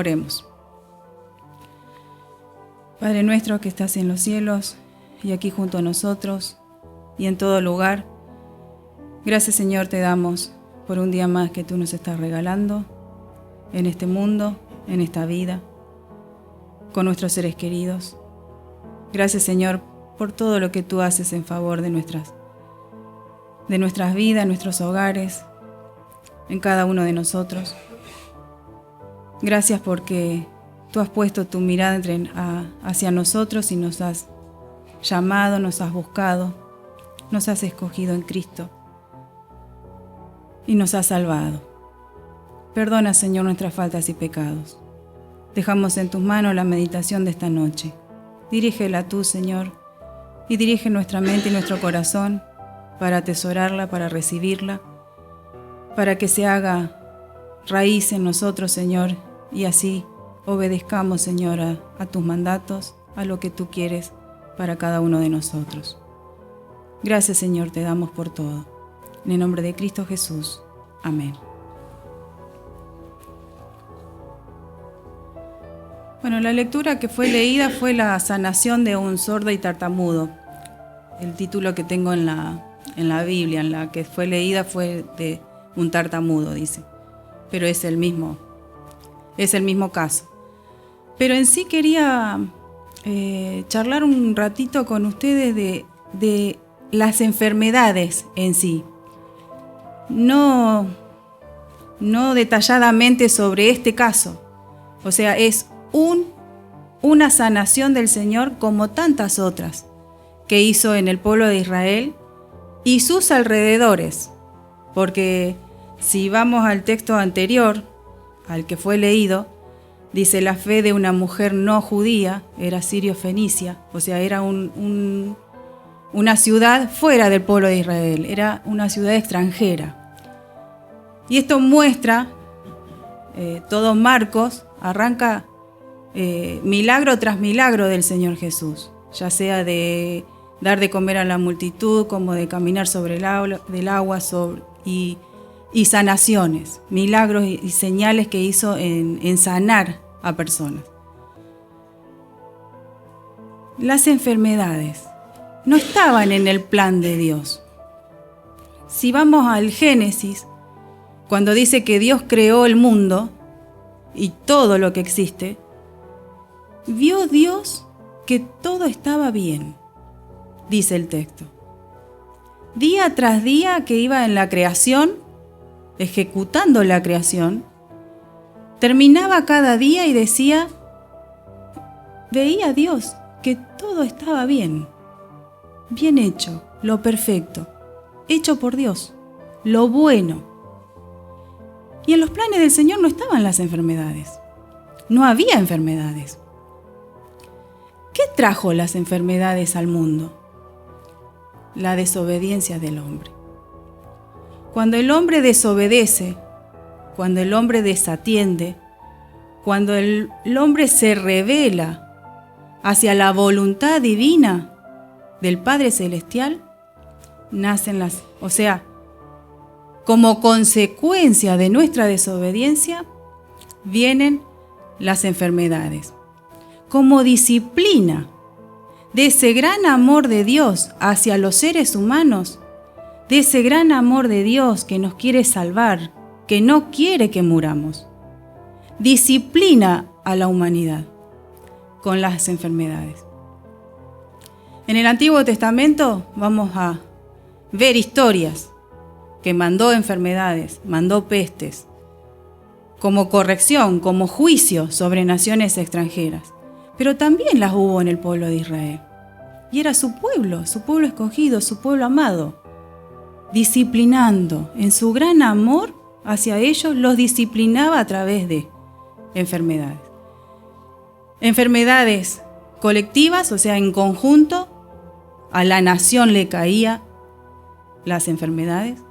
Oremos. Padre nuestro que estás en los cielos y aquí junto a nosotros y en todo lugar, gracias Señor te damos por un día más que tú nos estás regalando en este mundo, en esta vida, con nuestros seres queridos. Gracias Señor por todo lo que tú haces en favor de nuestras vidas, nuestros hogares, en cada uno de nosotros. Gracias porque tú has puesto tu mirada hacia nosotros y nos has llamado, nos has buscado, nos has escogido en Cristo y nos has salvado. Perdona, Señor, nuestras faltas y pecados. Dejamos en tus manos la meditación de esta noche. Dirígela tú, Señor, y dirige nuestra mente y nuestro corazón para atesorarla, para recibirla, para que se haga raíz en nosotros, Señor, y así obedezcamos, Señor, a tus mandatos, a lo que tú quieres para cada uno de nosotros. Gracias, Señor, te damos por todo. En el nombre de Cristo Jesús. Amén. Bueno, la lectura que fue leída fue la sanación de un sordo y tartamudo. El título que tengo en la Biblia, en la que fue leída, fue de un tartamudo, dice. Pero es el mismo caso. Pero en sí quería charlar un ratito con ustedes de las enfermedades en sí. No detalladamente sobre este caso. O sea, es una sanación del Señor como tantas otras que hizo en el pueblo de Israel y sus alrededores. Porque si vamos al texto anterior, al que fue leído, dice la fe de una mujer no judía, era sirio-fenicia, o sea, era una ciudad fuera del pueblo de Israel, era una ciudad extranjera. Y esto muestra, todo Marcos arranca milagro tras milagro del Señor Jesús, ya sea de dar de comer a la multitud, como de caminar sobre el agua y sanaciones, milagros y señales que hizo en sanar a personas. Las enfermedades no estaban en el plan de Dios. Si vamos al Génesis, cuando dice que Dios creó el mundo y todo lo que existe, vio Dios que todo estaba bien, dice el texto. Día tras día que iba en la creación, ejecutando la creación, terminaba cada día y decía, veía Dios que todo estaba bien hecho, lo perfecto, hecho por Dios, lo bueno. Y en los planes del Señor no estaban las enfermedades, no había enfermedades. ¿Qué trajo las enfermedades al mundo? La desobediencia del hombre. Cuando el hombre desobedece, cuando el hombre desatiende, cuando el hombre se rebela hacia la voluntad divina del Padre Celestial, nacen como consecuencia de nuestra desobediencia, vienen las enfermedades. Como disciplina de ese gran amor de Dios hacia los seres humanos, de ese gran amor de Dios que nos quiere salvar, que no quiere que muramos, disciplina a la humanidad con las enfermedades. En el Antiguo Testamento vamos a ver historias que mandó enfermedades, mandó pestes, como corrección, como juicio sobre naciones extranjeras. Pero también las hubo en el pueblo de Israel. Y era su pueblo escogido, su pueblo amado, disciplinando en su gran amor hacia ellos, los disciplinaba a través de enfermedades. Enfermedades colectivas, o sea, en conjunto, a la nación le caía las enfermedades.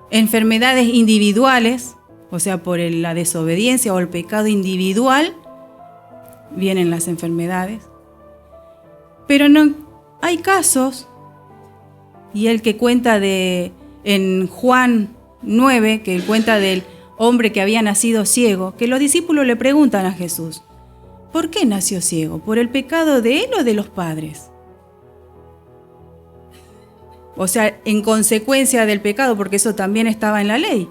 Enfermedades individuales, o sea, por la desobediencia o el pecado individual, vienen las enfermedades. Pero no hay casos, y el que cuenta en Juan 9, que él cuenta del hombre que había nacido ciego, que los discípulos le preguntan a Jesús, ¿por qué nació ciego? ¿Por el pecado de él o de los padres? O sea, en consecuencia del pecado, porque eso también estaba en la ley.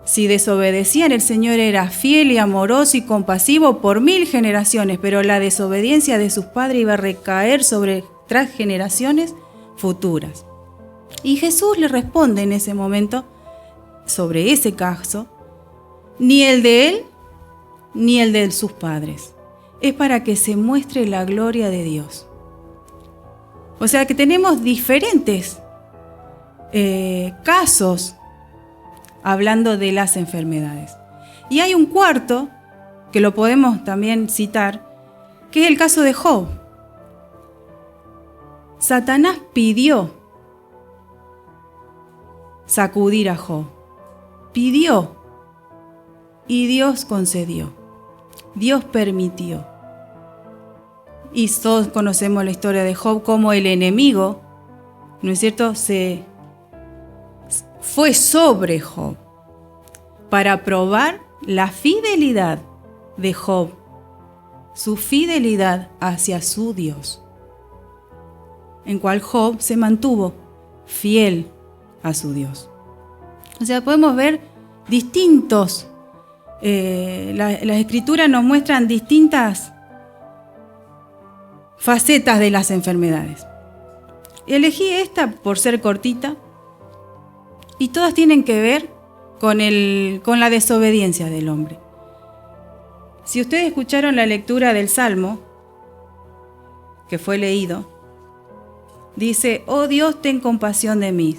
Si desobedecían, el Señor era fiel y amoroso y compasivo por 1000 generaciones, pero la desobediencia de sus padres iba a recaer sobre tras generaciones futuras. Y Jesús le responde en ese momento sobre ese caso, ni el de él, ni el de sus padres. Es para que se muestre la gloria de Dios. O sea que tenemos diferentes casos hablando de las enfermedades. Y hay un cuarto, que lo podemos también citar, que es el caso de Job. Satanás pidió sacudir a Job. Pidió y Dios concedió. Dios permitió. Y todos conocemos la historia de Job, como el enemigo, ¿no es cierto?, fue sobre Job para probar la fidelidad de Job, su fidelidad hacia su Dios, en cual Job se mantuvo fiel a su Dios. O sea, podemos ver distintos, las escrituras nos muestran distintas facetas de las enfermedades. Elegí esta por ser cortita, y todas tienen que ver con la desobediencia del hombre. Si ustedes escucharon la lectura del Salmo, que fue leído, dice, oh Dios, ten compasión de mí.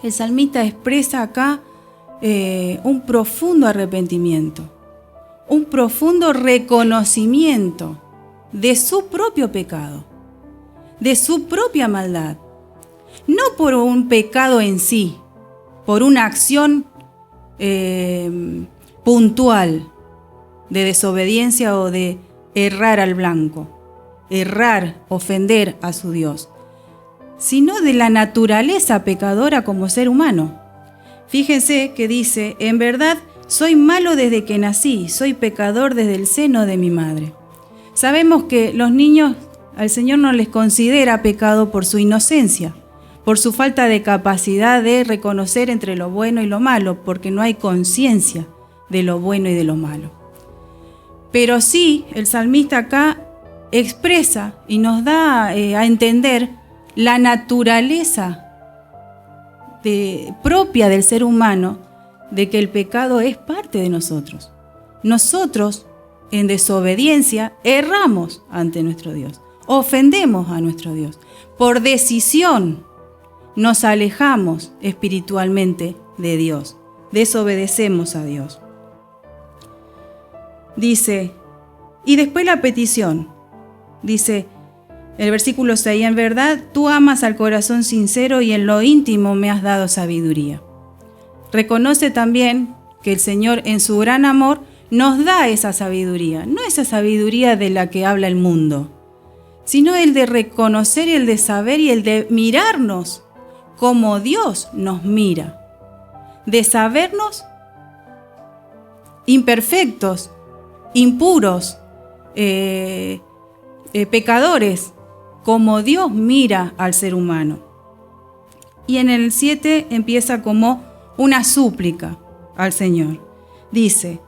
El salmista expresa acá un profundo arrepentimiento, un profundo reconocimiento de su propio pecado, de su propia maldad. No por un pecado en sí, por una acción puntual de desobediencia o de errar al blanco, errar, ofender a su Dios, sino de la naturaleza pecadora como ser humano. Fíjense que dice, en verdad soy malo desde que nací, soy pecador desde el seno de mi madre. Sabemos que los niños al Señor no les considera pecado por su inocencia, por su falta de capacidad de reconocer entre lo bueno y lo malo, porque no hay conciencia de lo bueno y de lo malo. Pero sí, el salmista acá expresa y nos da a entender la naturaleza propia del ser humano, de que el pecado es parte de nosotros. Nosotros, en desobediencia, erramos ante nuestro Dios, ofendemos a nuestro Dios. Por decisión, nos alejamos espiritualmente de Dios, desobedecemos a Dios. Dice, y después la petición, dice el versículo 6, en verdad tú amas al corazón sincero y en lo íntimo me has dado sabiduría. Reconoce también que el Señor en su gran amor nos da esa sabiduría, no esa sabiduría de la que habla el mundo, sino el de reconocer y el de saber y el de mirarnos como Dios nos mira, de sabernos imperfectos, impuros, pecadores, como Dios mira al ser humano. Y en el 7 empieza como una súplica al Señor. Dice,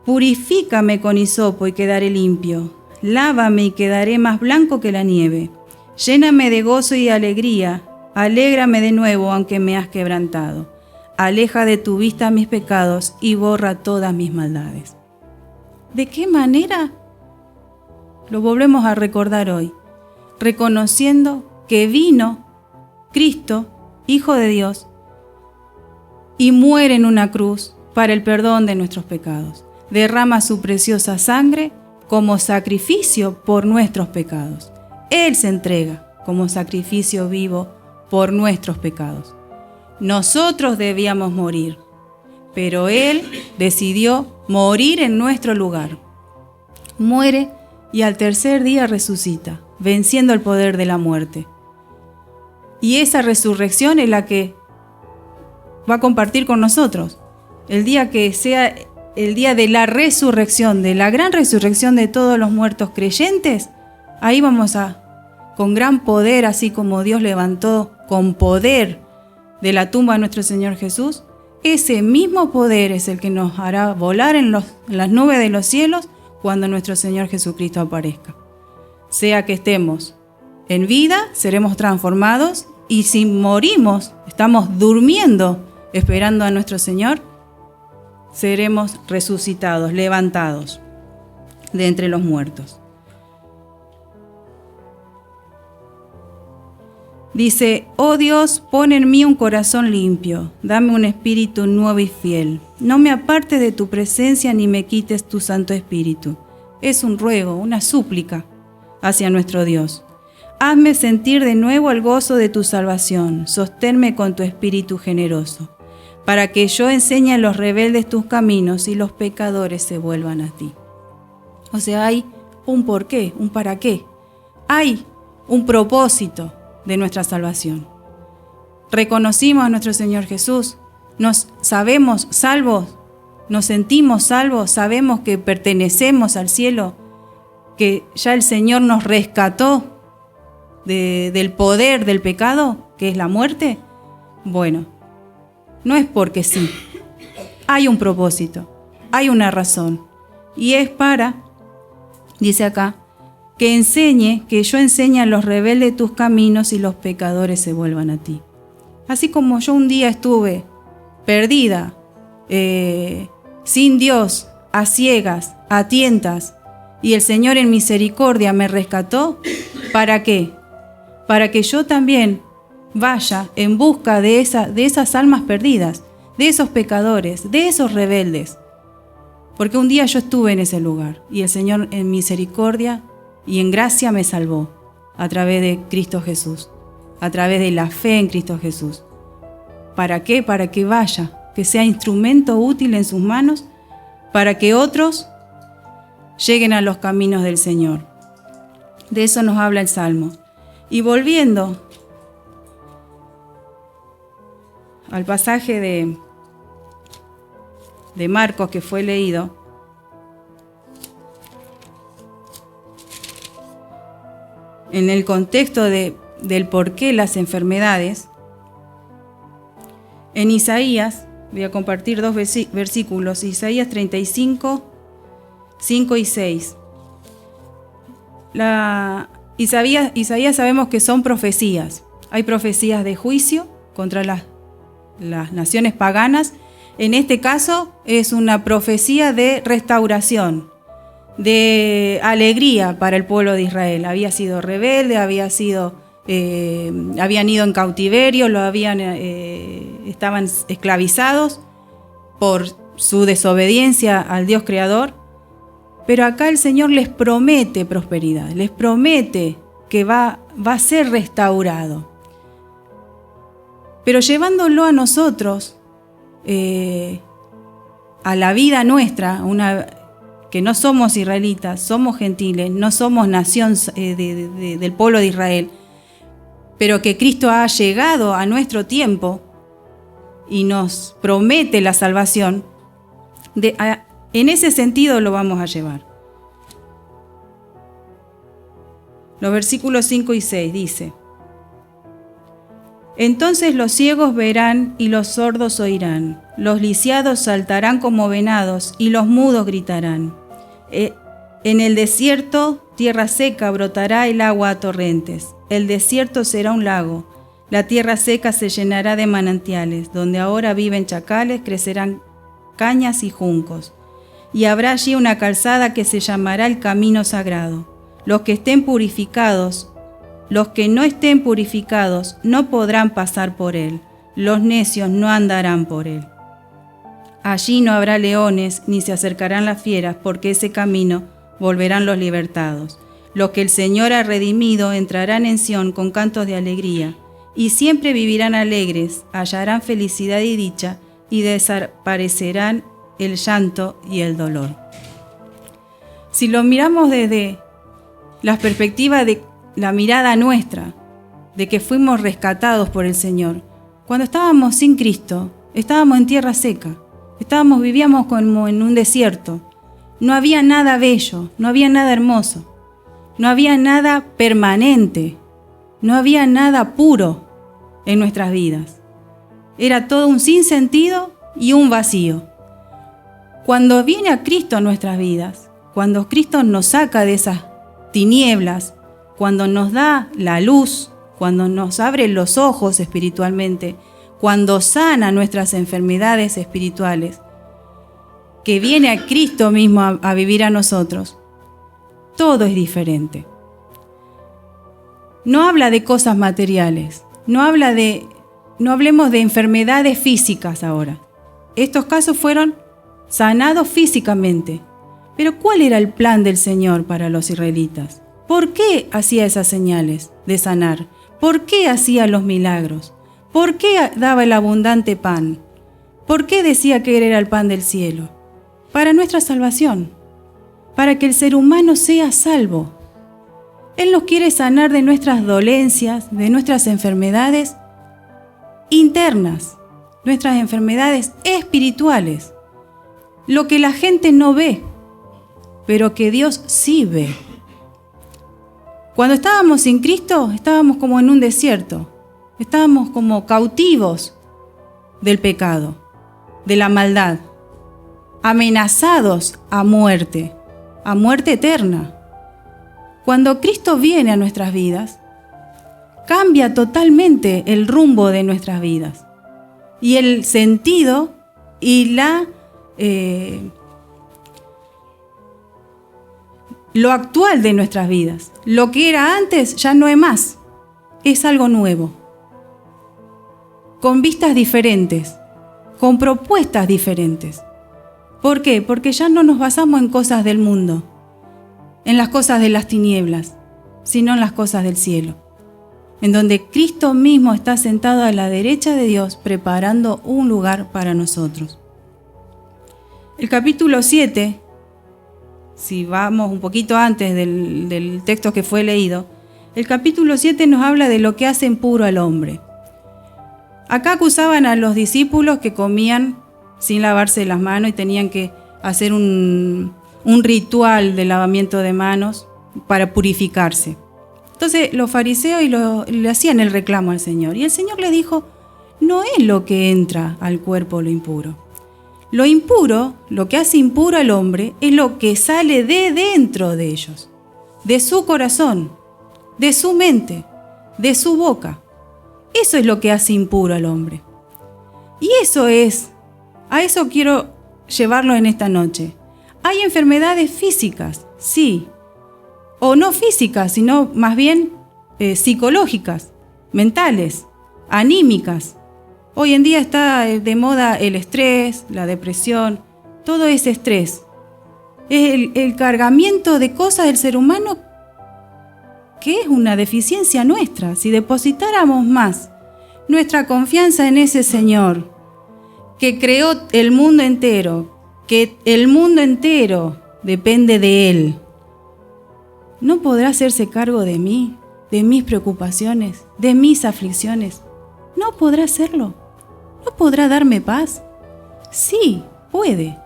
purifícame con hisopo y quedaré limpio, lávame y quedaré más blanco que la nieve, lléname de gozo y alegría, alégrame de nuevo aunque me has quebrantado. Aleja de tu vista mis pecados y borra todas mis maldades. ¿De qué manera? Lo volvemos a recordar hoy, reconociendo que vino Cristo, Hijo de Dios, y muere en una cruz para el perdón de nuestros pecados. Derrama su preciosa sangre como sacrificio por nuestros pecados. Él se entrega como sacrificio vivo por nuestros pecados. Nosotros debíamos morir, pero Él decidió morir en nuestro lugar. Muere y al tercer día resucita, venciendo el poder de la muerte. Y esa resurrección es la que va a compartir con nosotros. el día que sea el día de la resurrección, de la gran resurrección de todos los muertos creyentes, ahí vamos con gran poder, así como Dios levantó con poder de la tumba a nuestro Señor Jesús, ese mismo poder es el que nos hará volar en las nubes de los cielos cuando nuestro Señor Jesucristo aparezca. Sea que estemos en vida, seremos transformados, y si morimos, estamos durmiendo, esperando a nuestro Señor, seremos resucitados, levantados de entre los muertos. Dice: oh Dios, pon en mí un corazón limpio, dame un espíritu nuevo y fiel. No me apartes de tu presencia ni me quites tu Santo Espíritu. Es un ruego, una súplica hacia nuestro Dios. Hazme sentir de nuevo el gozo de tu salvación, sosténme con tu espíritu generoso, para que yo enseñe a los rebeldes tus caminos y los pecadores se vuelvan a ti. O sea, hay un porqué, un para qué. Hay un propósito de nuestra salvación. Reconocimos a nuestro Señor Jesús, nos sabemos salvos, nos sentimos salvos, sabemos que pertenecemos al cielo, que ya el Señor nos rescató del poder del pecado, que es la muerte. Bueno, no es porque sí, hay un propósito, hay una razón, y es para, dice acá, que yo enseñe a los rebeldes tus caminos y los pecadores se vuelvan a ti. Así como yo un día estuve perdida, sin Dios, a ciegas, a tientas, y el Señor en misericordia me rescató, ¿para qué? Para que yo también vaya en busca de esas almas perdidas, de esos pecadores, de esos rebeldes. Porque un día yo estuve en ese lugar, y el Señor en misericordia y en gracia me salvó a través de Cristo Jesús, a través de la fe en Cristo Jesús. ¿Para qué? Para que vaya, que sea instrumento útil en sus manos, para que otros lleguen a los caminos del Señor. De eso nos habla el Salmo. Y volviendo al pasaje de Marcos que fue leído, en el contexto del por qué las enfermedades, en Isaías, voy a compartir dos versículos, Isaías 35, 5 y 6. Isaías sabemos que son profecías. Hay profecías de juicio contra las naciones paganas. En este caso es una profecía de restauración, de alegría para el pueblo de Israel. Había sido rebelde, habían ido en cautiverio, estaban esclavizados por su desobediencia al Dios creador. Pero acá el Señor les promete prosperidad, les promete que va a ser restaurado. Pero llevándolo a nosotros, a la vida nuestra, que no somos israelitas, somos gentiles, no somos nación del pueblo de Israel, pero que Cristo ha llegado a nuestro tiempo y nos promete la salvación, en ese sentido lo vamos a llevar. Los versículos 5 y 6 dice: entonces los ciegos verán y los sordos oirán, los lisiados saltarán como venados y los mudos gritarán. En el desierto, tierra seca, brotará el agua a torrentes. El desierto será un lago, la tierra seca se llenará de manantiales, donde ahora viven chacales, crecerán cañas y juncos. Y habrá allí una calzada que se llamará el camino sagrado. Los que no estén purificados no podrán pasar por él, los necios no andarán por él. Allí no habrá leones, ni se acercarán las fieras, porque ese camino volverán los libertados. Los que el Señor ha redimido entrarán en Sión con cantos de alegría, y siempre vivirán alegres, hallarán felicidad y dicha, y desaparecerán el llanto y el dolor. Si lo miramos desde la perspectiva de la mirada nuestra, de que fuimos rescatados por el Señor, cuando estábamos sin Cristo, estábamos en tierra seca, Vivíamos como en un desierto. No había nada bello, no había nada hermoso, no había nada permanente, no había nada puro en nuestras vidas. Era todo un sinsentido y un vacío. Cuando viene a Cristo a nuestras vidas, cuando Cristo nos saca de esas tinieblas, cuando nos da la luz, cuando nos abre los ojos espiritualmente, cuando sana nuestras enfermedades espirituales, que viene a Cristo mismo a vivir a nosotros, todo es diferente. No habla de cosas materiales, no hablemos de enfermedades físicas ahora. Estos casos fueron sanados físicamente. Pero ¿cuál era el plan del Señor para los israelitas? ¿Por qué hacía esas señales de sanar? ¿Por qué hacía los milagros? ¿Por qué daba el abundante pan? ¿Por qué decía que Él era el pan del cielo? Para nuestra salvación, para que el ser humano sea salvo. Él nos quiere sanar de nuestras dolencias, de nuestras enfermedades internas, nuestras enfermedades espirituales, lo que la gente no ve, pero que Dios sí ve. Cuando estábamos sin Cristo, estábamos como en un desierto, estábamos como cautivos del pecado, de la maldad, amenazados a muerte eterna. Cuando Cristo viene a nuestras vidas, cambia totalmente el rumbo de nuestras vidas y el sentido y lo actual de nuestras vidas. Lo que era antes ya no es más, es algo nuevo, con vistas diferentes, con propuestas diferentes. ¿Por qué? Porque ya no nos basamos en cosas del mundo, en las cosas de las tinieblas, sino en las cosas del cielo, en donde Cristo mismo está sentado a la derecha de Dios preparando un lugar para nosotros. El capítulo 7, si vamos un poquito antes del texto que fue leído, el capítulo 7 nos habla de lo que hace impuro al hombre. Acá acusaban a los discípulos que comían sin lavarse las manos y tenían que hacer un ritual de lavamiento de manos para purificarse. Entonces los fariseos le hacían el reclamo al Señor. Y el Señor les dijo, no es lo que entra al cuerpo lo impuro. Lo impuro, lo que hace impuro al hombre, es lo que sale de dentro de ellos, de su corazón, de su mente, de su boca. Eso es lo que hace impuro al hombre. Y a eso quiero llevarlo en esta noche. Hay enfermedades físicas, sí, o no físicas, sino más bien psicológicas, mentales, anímicas. Hoy en día está de moda el estrés, la depresión, todo ese estrés. Es el cargamiento de cosas del ser humano que es una deficiencia nuestra. Si depositáramos más nuestra confianza en ese Señor que creó el mundo entero, que el mundo entero depende de Él, ¿no podrá hacerse cargo de mí, de mis preocupaciones, de mis aflicciones? ¿No podrá hacerlo? ¿No podrá darme paz? Sí, puede.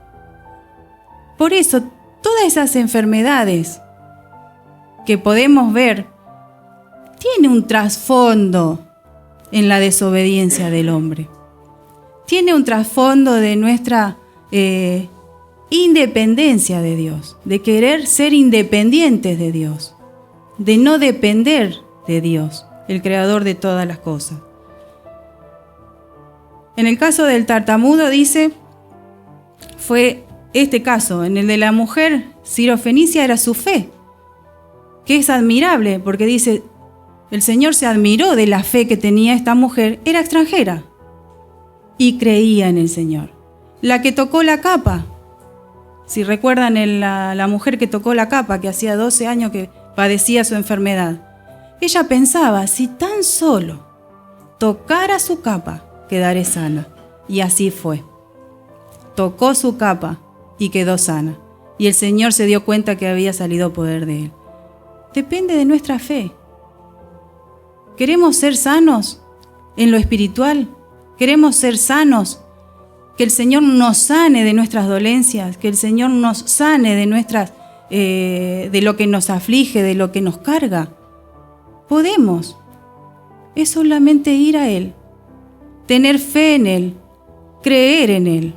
Por eso, todas esas enfermedades que podemos ver tiene un trasfondo en la desobediencia del hombre. Tiene un trasfondo de nuestra independencia de Dios, de querer ser independientes de Dios, de no depender de Dios, el creador de todas las cosas. En el caso del tartamudo dice, fue este caso, en el de la mujer sirofenicia era su fe, que es admirable, porque dice, el Señor se admiró de la fe que tenía esta mujer, era extranjera, y creía en el Señor. La que tocó la capa, si recuerdan la mujer que tocó la capa, que hacía 12 años que padecía su enfermedad, ella pensaba, si tan solo tocara su capa, quedaré sana. Y así fue. Tocó su capa y quedó sana. Y el Señor se dio cuenta que había salido poder de Él. Depende de nuestra fe. ¿Queremos ser sanos en lo espiritual? ¿Queremos ser sanos que el Señor nos sane de nuestras dolencias, que el Señor nos sane de de lo que nos aflige, de lo que nos carga. Podemos. Es solamente ir a Él, tener fe en Él, creer en Él.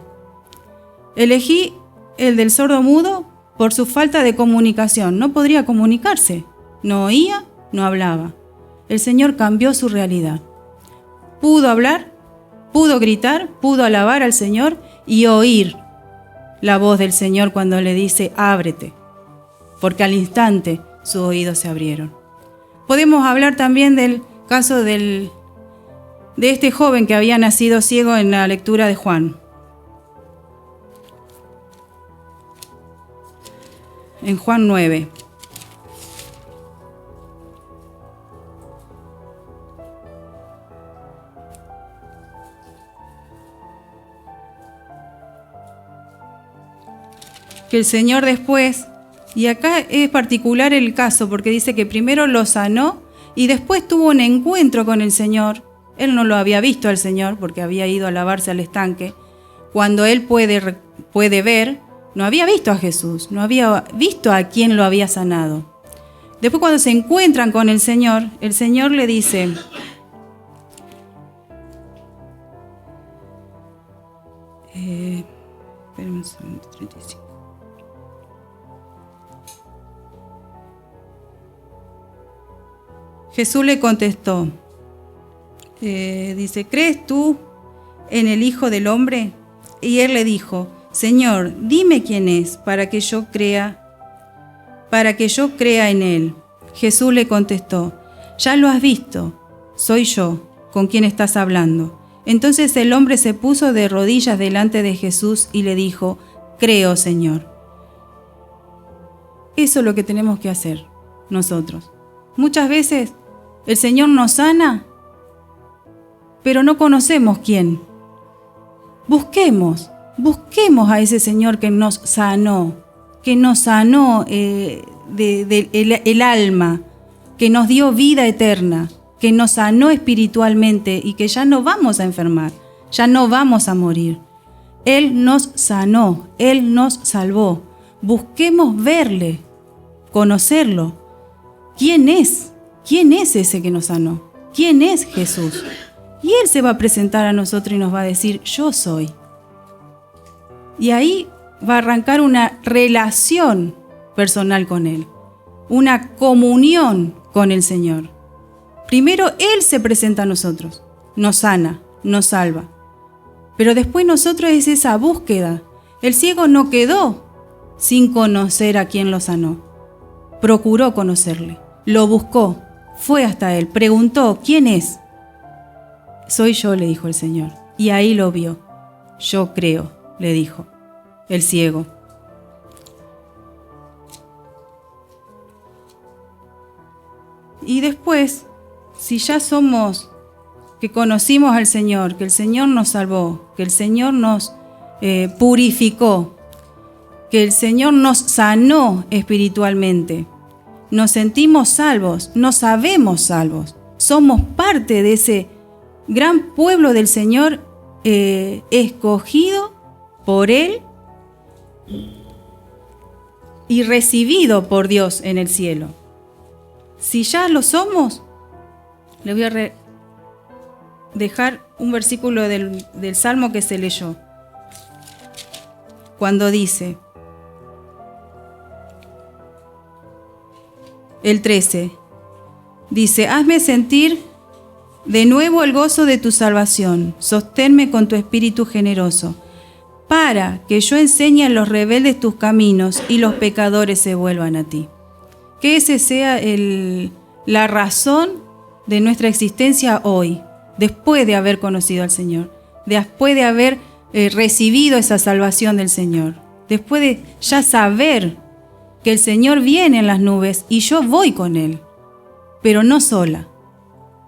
Elegí el del sordo mudo por su falta de comunicación. No podría comunicarse. No oía, no hablaba. El Señor cambió su realidad. Pudo hablar, pudo gritar, pudo alabar al Señor y oír la voz del Señor cuando le dice, ábrete, porque al instante sus oídos se abrieron. Podemos hablar también del caso de este joven que había nacido ciego en la lectura de Juan. En Juan 9. Que el Señor después, y acá es particular el caso porque dice que primero lo sanó y después tuvo un encuentro con el Señor. Él no lo había visto al Señor porque había ido a lavarse al estanque. Cuando él puede ver, no había visto a Jesús, no había visto a quien lo había sanado. Después cuando se encuentran con el Señor le dice, espérenme un segundo, 35. Jesús le contestó, dice, ¿crees tú en el Hijo del Hombre? Y él le dijo, Señor, dime quién es para que yo crea en él. Jesús le contestó, ya lo has visto, soy yo con quien estás hablando. Entonces el hombre se puso de rodillas delante de Jesús y le dijo, creo, Señor. Eso es lo que tenemos que hacer nosotros. Muchas veces el Señor nos sana, pero no conocemos quién. Busquemos a ese Señor que nos sanó el alma, que nos dio vida eterna, que nos sanó espiritualmente y que ya no vamos a enfermar, ya no vamos a morir. Él nos sanó, Él nos salvó. Busquemos verle, conocerlo. ¿Quién es? ¿Quién es ese que nos sanó? ¿Quién es Jesús? Y Él se va a presentar a nosotros y nos va a decir, yo soy. Y ahí va a arrancar una relación personal con Él, una comunión con el Señor. Primero Él se presenta a nosotros, nos sana, nos salva. Pero después nosotros es esa búsqueda. El ciego no quedó sin conocer a quien lo sanó. Procuró conocerle, lo buscó, fue hasta Él, preguntó, ¿quién es? Soy yo, le dijo el Señor. Y ahí lo vio. Yo creo, le dijo el ciego. Y después, si ya somos que conocimos al Señor, que el Señor nos salvó, que el Señor nos purificó, que el Señor nos sanó espiritualmente, nos sentimos salvos, nos sabemos salvos, somos parte de ese gran pueblo del Señor escogido por Él y recibido por Dios en el cielo. Si ya lo somos, le voy a dejar un versículo del Salmo que se leyó, cuando dice, el 13, dice, hazme sentir de nuevo el gozo de tu salvación, sosténme con tu espíritu generoso, para que yo enseñe a los rebeldes tus caminos y los pecadores se vuelvan a ti. Que ese sea la razón de nuestra existencia hoy, después de haber conocido al Señor, después de haber recibido esa salvación del Señor, después de ya saber que el Señor viene en las nubes y yo voy con Él, pero no sola.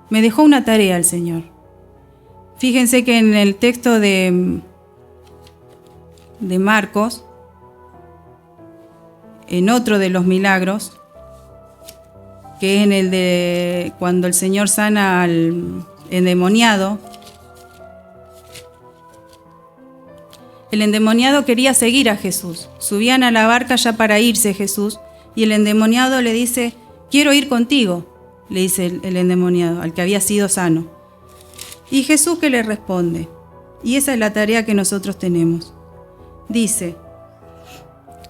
Me dejó una tarea el Señor. Fíjense que en el texto de Marcos, en otro de los milagros, que es en el de cuando el Señor sana al endemoniado, El endemoniado quería seguir a Jesús. Subían a la barca ya para irse Jesús, y el endemoniado le dice: quiero ir contigo, le dice el endemoniado, al que había sido sano. Y Jesús, ¿qué le responde? Y esa es la tarea que nosotros tenemos. Dice: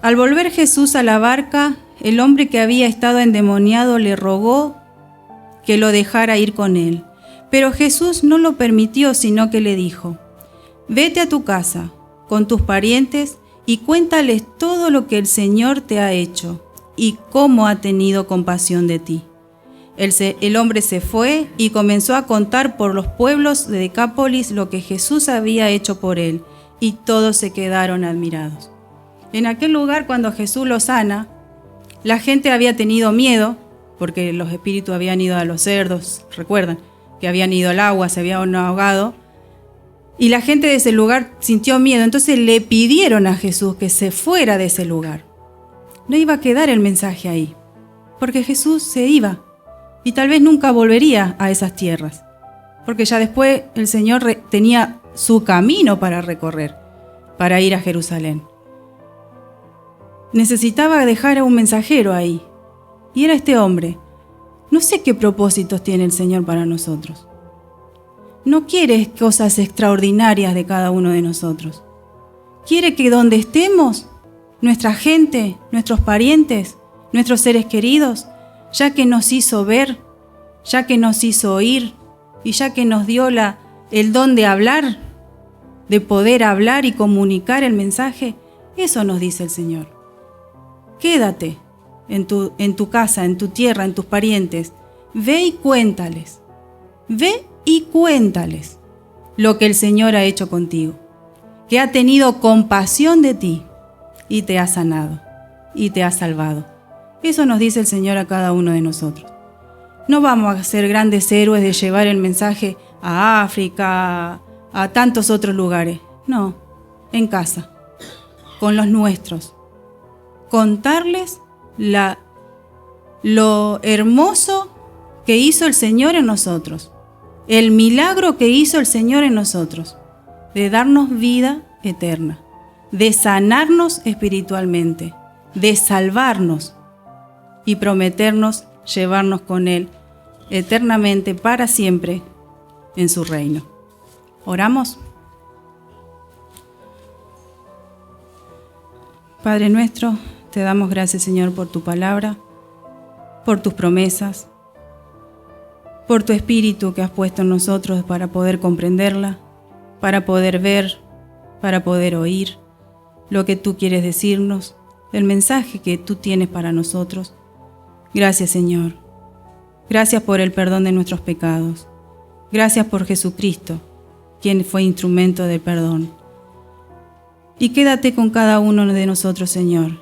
al volver Jesús a la barca, el hombre que había estado endemoniado le rogó que lo dejara ir con él. Pero Jesús no lo permitió, sino que le dijo: vete a tu casa con tus parientes y cuéntales todo lo que el Señor te ha hecho y cómo ha tenido compasión de ti. El hombre se fue y comenzó a contar por los pueblos de Decápolis lo que Jesús había hecho por él, y todos se quedaron admirados. En aquel lugar, cuando Jesús lo sana, la gente había tenido miedo, porque los espíritus habían ido a los cerdos, recuerdan, que habían ido al agua, se habían ahogado, y la gente de ese lugar sintió miedo. Entonces le pidieron a Jesús que se fuera de ese lugar. No iba a quedar el mensaje ahí, porque Jesús se iba y tal vez nunca volvería a esas tierras, porque ya después el Señor tenía su camino para recorrer, para ir a Jerusalén. Necesitaba dejar a un mensajero ahí, y era este hombre. No sé qué propósitos tiene el Señor para nosotros. No quiere cosas extraordinarias de cada uno de nosotros. Quiere que donde estemos, nuestra gente, nuestros parientes, nuestros seres queridos, ya que nos hizo ver, ya que nos hizo oír y ya que nos dio el don de hablar, de poder hablar y comunicar el mensaje, eso nos dice el Señor. Quédate en tu casa, en tu tierra, en tus parientes. Ve y cuéntales. Ve y cuéntales lo que el Señor ha hecho contigo, que ha tenido compasión de ti y te ha sanado y te ha salvado. Eso nos dice el Señor a cada uno de nosotros. No vamos a ser grandes héroes de llevar el mensaje a África, a tantos otros lugares. No, en casa, con los nuestros. Contarles lo hermoso que hizo el Señor en nosotros, el milagro que hizo el Señor en nosotros, de darnos vida eterna, de sanarnos espiritualmente, de salvarnos y prometernos llevarnos con Él eternamente para siempre en su reino. ¿Oramos? Padre nuestro, te damos gracias, Señor, por tu palabra, por tus promesas, por tu espíritu que has puesto en nosotros para poder comprenderla, para poder ver, para poder oír lo que tú quieres decirnos, el mensaje que tú tienes para nosotros. Gracias, Señor. Gracias por el perdón de nuestros pecados. Gracias por Jesucristo, quien fue instrumento del perdón. Y quédate con cada uno de nosotros, Señor,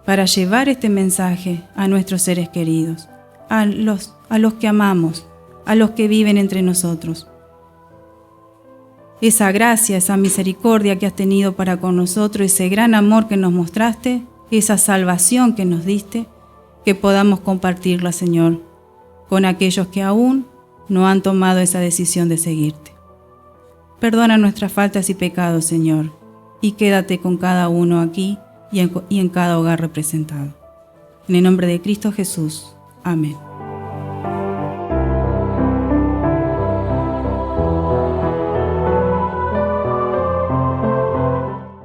para llevar este mensaje a nuestros seres queridos, a los que amamos, a los que viven entre nosotros. Esa gracia, esa misericordia que has tenido para con nosotros, ese gran amor que nos mostraste, esa salvación que nos diste, que podamos compartirla, Señor, con aquellos que aún no han tomado esa decisión de seguirte. Perdona nuestras faltas y pecados, Señor, y quédate con cada uno aquí y en cada hogar representado. En el nombre de Cristo Jesús. Amén.